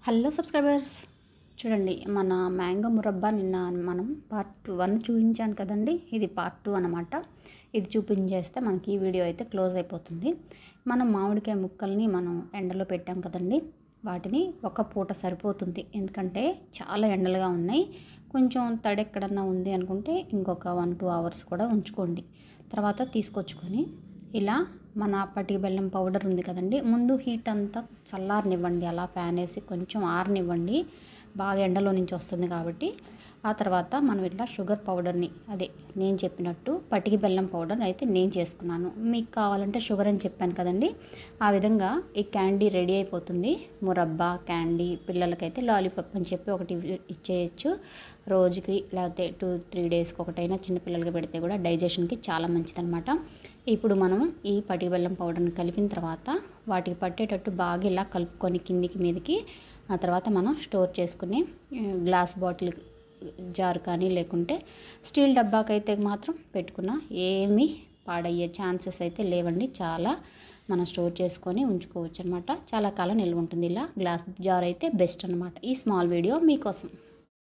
Hello subscribers, చూడండి మన mango murabba నిన్న మనం పార్ట్ 1 చూపించాను కదండి. ఇది పార్ట్ 2 అనమాట. ఇది చూపించేస్తే మనకి ఈ వీడియో అయితే క్లోజ్ అయిపోతుంది. మనం మామిడికాయ ముక్కల్ని మనం ఎండలో పెట్టాం కదండి, వాటిని ఒక పూట సరిపోతుంది. ఎందుకంటే చాలా ఎండలుగా ఉన్నాయి. కొంచెం తడి ఎక్కడన్నా ఉంది అనుకుంటే ఇంకొక 1-2 అవర్స్ కూడా ఉంచుకోండి. తర్వాత తీసుకొచ్చుకొని ఇలా మన పటిక బెల్లం పౌడర్ ఉంది కదండి, ముందు హీట్ అంతా చల్లారనివ్వండి. అలా ఫ్యాన్ వేసి కొంచెం ఆరనివ్వండి, బాగా ఎండలో నుంచి వస్తుంది కాబట్టి. ఆ తర్వాత మనం ఇట్లా షుగర్ పౌడర్ని, అదే నేను చెప్పినట్టు పటిక బెల్లం పౌడర్ అయితే నేను చేసుకున్నాను. మీకు కావాలంటే షుగర్ అని చెప్పాను కదండి, ఆ విధంగా ఈ క్యాండీ రెడీ అయిపోతుంది. మురబ్బా క్యాండీ, పిల్లలకైతే లాలీపాప్ అని చెప్పి ఒకటి ఇచ్చేయచ్చు రోజుకి, లేకపోతే 2-3 డేస్కి ఒకటైనా చిన్నపిల్లలకి పెడితే కూడా డైజెషన్కి చాలా మంచిదన్నమాట. ఇప్పుడు మనం ఈ పటిక బెల్లం పౌడర్ని కలిపిన తర్వాత వాటికి పట్టేటట్టు బాగా ఇలా కలుపుకొని కిందికి మీదకి, ఆ తర్వాత మనం స్టోర్ చేసుకుని గ్లాస్ బాటిల్ జార్ కానీ లేకుంటే స్టీల్ డబ్బాకైతే మాత్రం పెట్టుకున్నా ఏమీ పాడయ్యే ఛాన్సెస్ అయితే లేవండి. చాలా మనం స్టోర్ చేసుకొని ఉంచుకోవచ్చు అనమాట. చాలా కాలం నిల్వ ఉంటుంది. ఇలా గ్లాస్ జార్ అయితే బెస్ట్ అనమాట. ఈ స్మాల్ వీడియో మీకోసం.